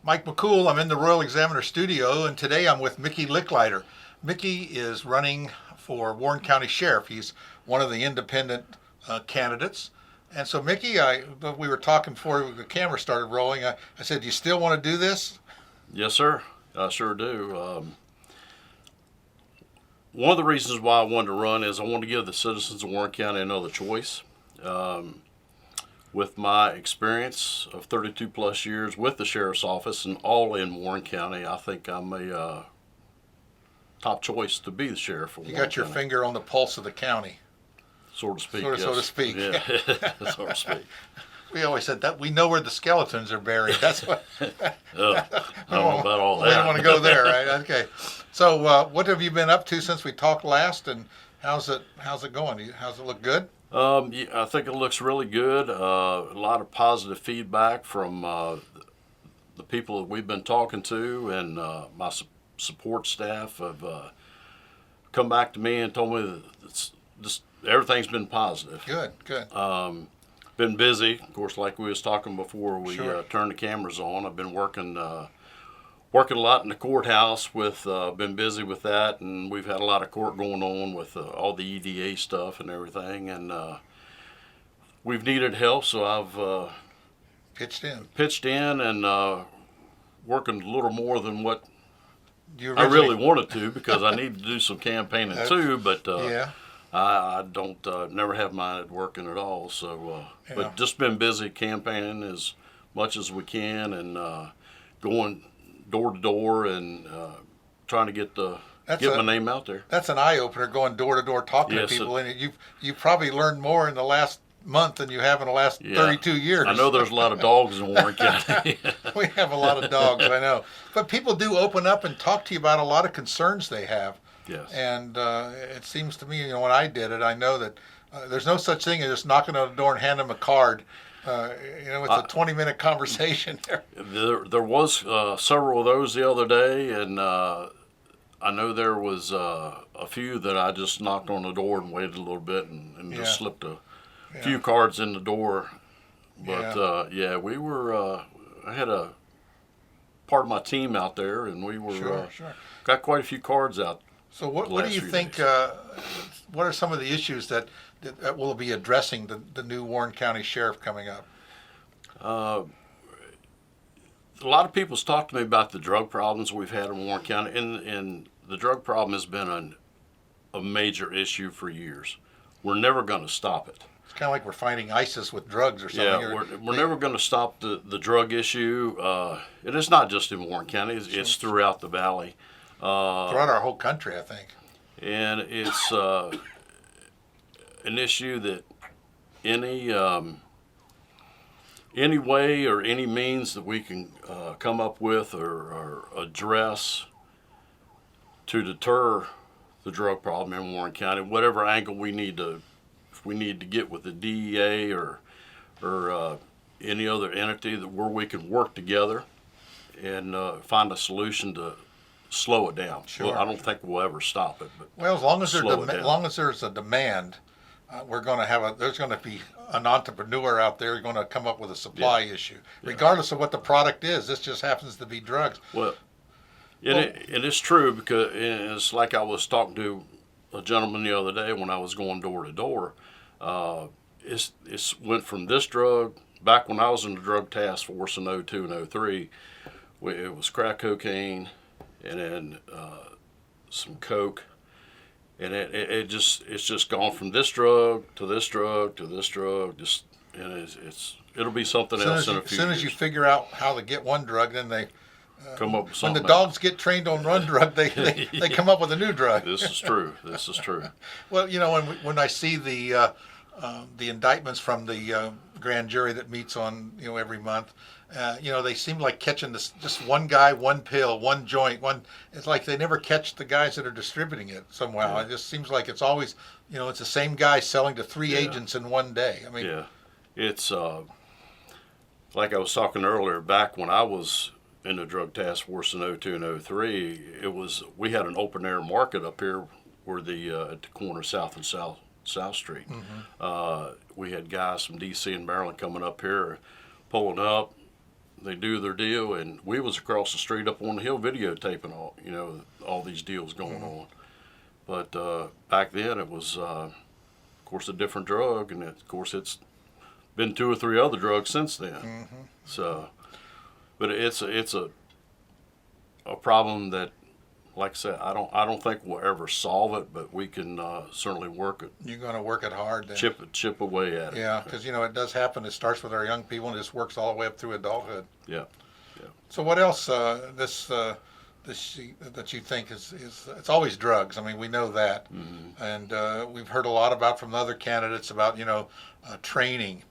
Mike McCool. I'm in the Royal Examiner studio, and today I'm with Mickey Licklider. Mickey is running for Warren County Sheriff. He's one of the independent candidates. And so, Mickey, we were talking before the camera started rolling. I said, "Do you still want to do this?" Yes, sir. I sure do. One of the reasons why I wanted to run is I want to give the citizens of Warren County another choice. With my experience of 32 plus years with the sheriff's office and all in Warren County, I think I'm a top choice to be the sheriff of You Warren got your County, finger on the pulse of the county, so to speak. so Yes. to speak. Yeah, so to speak. We always said that we know where the skeletons are buried. That's what. I don't know about all that. We don't want to go there, right? Okay. So, what have you been up to since we talked last, and how's it going? How's it look good? Yeah, I think it looks really good. A lot of positive feedback from the people that we've been talking to, and my support staff have come back to me and told me that just everything's been positive. Good. Been busy, of course, like we was talking before we Sure. turned the cameras on. I've been working a lot in the courthouse with, been busy with that, and we've had a lot of court going on with all the EDA stuff and everything, and we've needed help, so I've Pitched in. and working a little more than what You I really wanted to, because I need to do some campaigning too, but Yeah. I don't never have minded working at all, so Yeah. but just been busy campaigning as much as we can, and going door to door and trying to get my name out there. That's an eye opener, going door to door talking Yes, to people, and you've probably learned more in the last month than you have in the last 32 years. I know there's a lot of dogs in Warren County. We have a lot of dogs, I know. But people do open up and talk to you about a lot of concerns they have. Yes. And it seems to me, when I did it, I know that there's no such thing as just knocking on the door and handing them a card. It's a 20-minute conversation there. There was several of those the other day, and I know there was a few that I just knocked on the door and waited a little bit and just slipped a few cards in the door. But we were. I had a part of my team out there, and we were Sure. got quite a few cards out. So what do you think? What are some of the issues that will be addressing the new Warren County Sheriff coming up? A lot of people's talked to me about the drug problems we've had in Warren County, and the drug problem has been a major issue for years. We're never going to stop it. It's kind of like we're fighting ISIS with drugs or something. Yeah, we're never going to stop the drug issue. And it's not just in Warren County; it's throughout the valley. Throughout our whole country, I think. And it's an issue that any way or any means that we can come up with or address to deter the drug problem in Warren County, whatever angle we need to, if we need to get with the DEA or any other entity where we can work together and find a solution to slow it down. Sure. Well, I don't think we'll ever stop it. But Well, as long as there's a demand, we're going to there's going to be an entrepreneur out there going to come up with a supply issue, regardless of what the product is. This just happens to be drugs. Well, it is true, because it's like I was talking to a gentleman the other day when I was going door to door. It's went from this drug, back when I was in the drug task force in 02 and 03, it was crack cocaine, and then some coke, and it's just gone from this drug to this drug to this drug. And it'll be something else in a few years. As soon as you figure out how to get one drug, then they come up with when something the dogs get trained on one drug, they come up with a new drug. This is true. Well, when I see the indictments from the grand jury that meets on every month, they seem like catching just one guy, one pill, one joint, one. It's like they never catch the guys that are distributing it somehow. Yeah. It just seems like it's always, it's the same guy selling to three agents in one day. I mean, it's like I was talking earlier. Back when I was in the drug task force in 02 and 03, we had an open air market up here where at the corner of South and South Street. Mm-hmm. We had guys from DC and Maryland coming up here, pulling up, they do their deal, and we was across the street up on the hill videotaping all these deals going on. But back then it was, of course, a different drug, and of course it's been 2 or 3 other drugs since then. So, but it's a problem that, like I said, I don't think we'll ever solve it, but we can certainly work it. You're going to work it hard then. Chip away at it. Yeah, because it does happen. It starts with our young people and just works all the way up through adulthood. Yeah. So what else this that you think is it's always drugs? I mean, we know that, and we've heard a lot about from other candidates about training.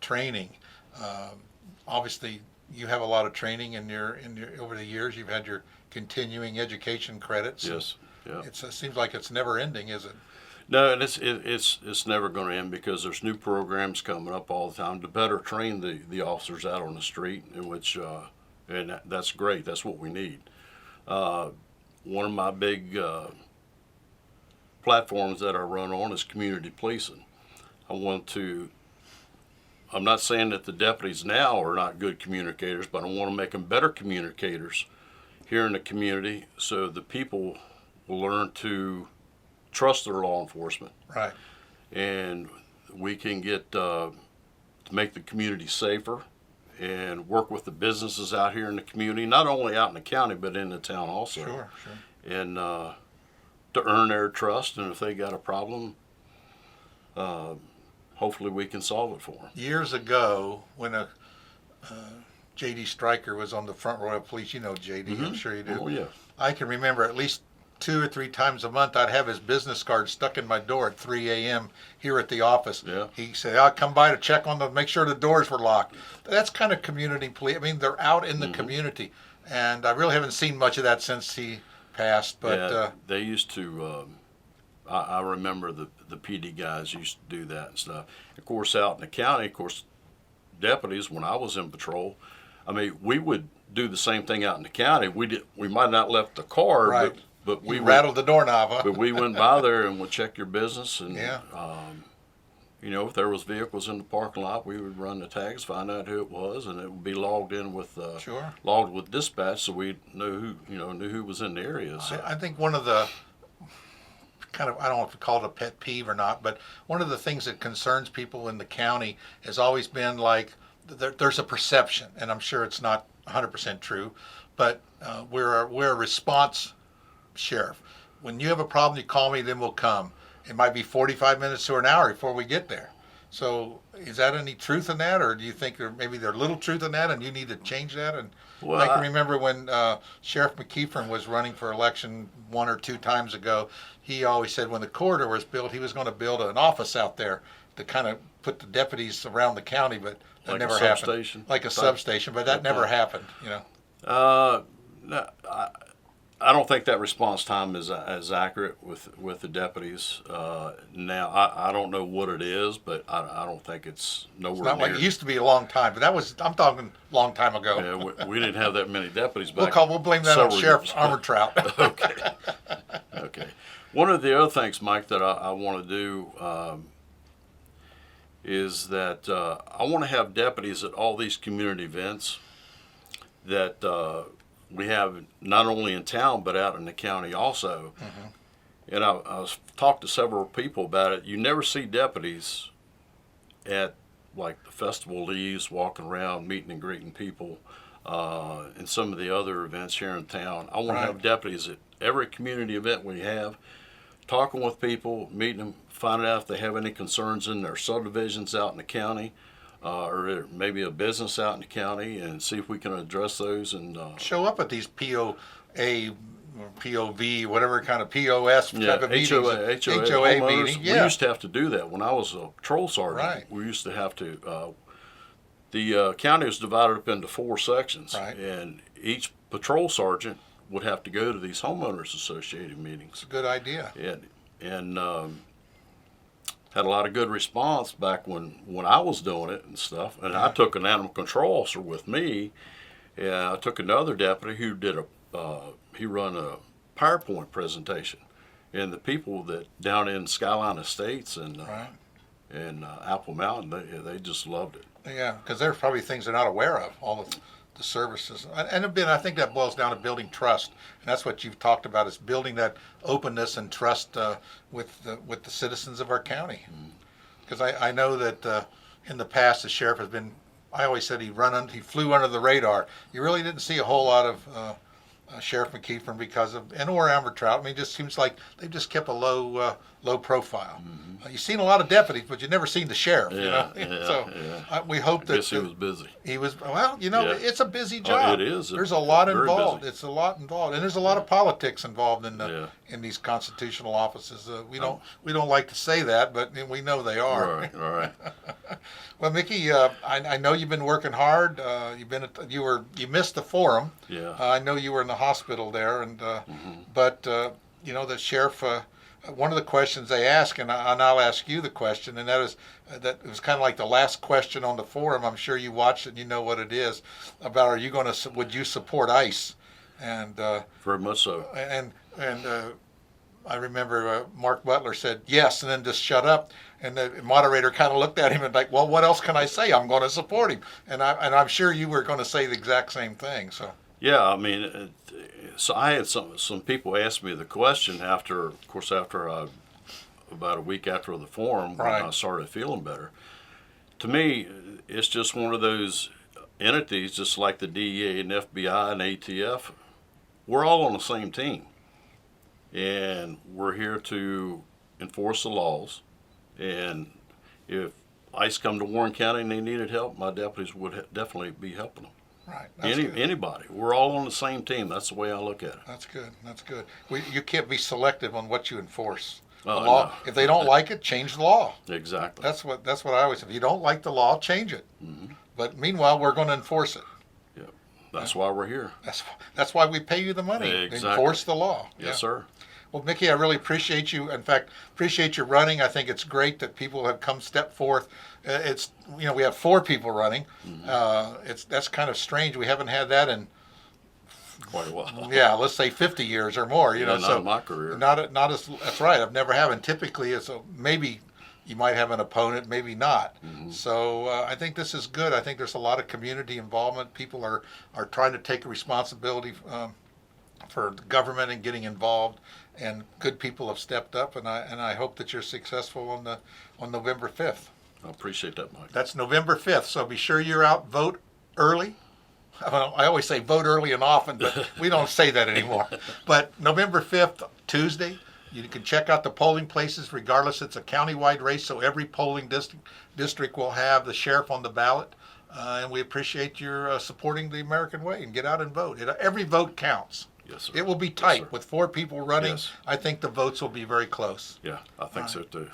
Obviously, you have a lot of training in your over the years. You've had your continuing education credits. Yes. Yeah. It seems like it's never ending, is it? No, and it's never going to end, because there's new programs coming up all the time to better train the officers out on the street, in which and that's great. That's what we need. One of my big platforms that I run on is community policing. I'm not saying that the deputies now are not good communicators, but I want to make them better communicators here in the community, so the people will learn to trust their law enforcement. Right. And we can get to make the community safer and work with the businesses out here in the community, not only out in the county, but in the town also. Sure. And to earn their trust, and if they got a problem, hopefully we can solve it for them. Years ago, when J.D. Stryker was on the Front Royal Police, J.D., I'm sure you do. Oh, yeah. I can remember at least 2 or 3 times a month I'd have his business card stuck in my door at 3 a.m. here at the office. Yeah. He said, I'll come by to check make sure the doors were locked. That's kind of community police. I mean, they're out in the community. And I really haven't seen much of that since he passed. But they used to, I remember the PD guys used to do that and stuff. Of course, out in the county, deputies, when I was in patrol, I mean, we would do the same thing out in the county. We might not left the car, right. but we rattled the doorknob, huh? But we went by there and would check your business, and yeah. If there was vehicles in the parking lot, we would run the tags, find out who it was, and it would be logged in with logged with dispatch, so we knew who was in the area. So. I think one of the kind of, I don't know if you call it a pet peeve or not, but one of the things that concerns people in the county has always been like there's a perception, and I'm sure it's not 100% true, but we're a response sheriff. When you have a problem, you call me, then we'll come. It might be 45 minutes to an hour before we get there. So is that any truth in that, or do you think there's little truth in that and you need to change that? And I can remember when Sheriff McKeefern was running for election 1 or 2 times ago, he always said when the corridor was built, he was going to build an office out there to kind of put the deputies around the county, but that like never happened. Like a substation, but that never happened, No, I don't think that response time is as accurate with the deputies now. I don't know what it is, but I don't think it's nowhere near. It's not near. like it used to be a long time, but I'm talking a long time ago. Yeah, we didn't have that many deputies back. We'll blame that on Sheriff Armourtrout. Okay. One of the other things, Mike, that I want to do is that I want to have deputies at all these community events that we have not only in town but out in the county also. And I was talked to several people about it. You never see deputies at like the festival leaves walking around meeting and greeting people and some of the other events here in town. I want to have deputies at every community event we have, talking with people, meeting them, finding out if they have any concerns in their subdivisions out in the county, or maybe a business out in the county, and see if we can address those. And show up at these POA or POV, whatever kind of POS type of meetings. HOA meeting. Yeah. We used to have to do that when I was a patrol sergeant. Right. We used to have to. The county was divided up into 4 sections, and each patrol sergeant would have to go to these homeowners associated meetings. It's a good idea. And had a lot of good response back when I was doing it and stuff. And I took an animal control officer with me, and I took another deputy who did he run a PowerPoint presentation, and the people that down in Skyline Estates and Apple Mountain, they just loved it. Yeah, because there's probably things they're not aware of, all the the services. And I think that boils down to building trust, and that's what you've talked about, is building that openness and trust with the citizens of our county. Because I know that in the past the sheriff has been. I always said he flew under the radar. You really didn't see a whole lot of Sheriff McKeefern because of, and or Amber Trout. I mean, it just seems like they've just kept a low profile. You've seen a lot of deputies, but you've never seen the sheriff. We hope that. I guess he was busy. He was, well, it's a busy Oh, job. it is. There's a lot Very involved. busy. It's a lot involved, and there's a lot of politics involved in these constitutional offices. We don't like to say that, but we know they are. All right. Well, Mickey, I know you've been working hard. You missed the forum. Yeah. I know you were in the hospital there, and but the sheriff. One of the questions they ask, and I'll ask you the question, and that is that it was kind of like the last question on the forum. I'm sure you watched it and you know what it is about. Would you support ICE? And very much so. And I remember Mark Butler said yes, and then just shut up. And the moderator kind of looked at him and like, well, what else can I say? I'm going to support him. And I'm sure you were going to say the exact same thing. So. Yeah, I mean, so I had some people ask me the question after about a week after the forum when I started feeling better. To me, it's just one of those entities, just like the DEA and FBI and ATF. We're all on the same team, and we're here to enforce the laws. And if ICE come to Warren County and they needed help, my deputies would definitely be helping them. Right. Anybody. We're all on the same team. That's the way I look at it. That's good. You can't be selective on what you enforce. Oh, the law. No. If they don't like it, change the law. Exactly. That's what I always say. If you don't like the law, change it. But meanwhile, we're going to enforce it. Yeah. That's why we're here. That's why we pay you the money. Exactly. Enforce the law. Yes, sir. Well, Mickey, I really appreciate you. In fact, appreciate your running. I think it's great that people have come step forth. We have 4 people running. That's kind of strange. We haven't had that in quite a while. Yeah, let's say 50 years or more. Not in my career. Not as. That's right. I've never had. And typically, maybe you might have an opponent, maybe not. So I think this is good. I think there's a lot of community involvement. People are trying to take a responsibility for the government and getting involved. And good people have stepped up, and I hope that you're successful on November 5th. I appreciate that, Mike. That's November 5th, so be sure you're out, vote early. I always say vote early and often, but we don't say that anymore. But November 5th, Tuesday, you can check out the polling places regardless. It's a countywide race, so every polling district will have the sheriff on the ballot. And we appreciate your supporting the American way, and get out and vote. Every vote counts. Yes, sir. It will be tight. Yes, with 4 people running. Yes. I think the votes will be very close. Yeah, I think so too.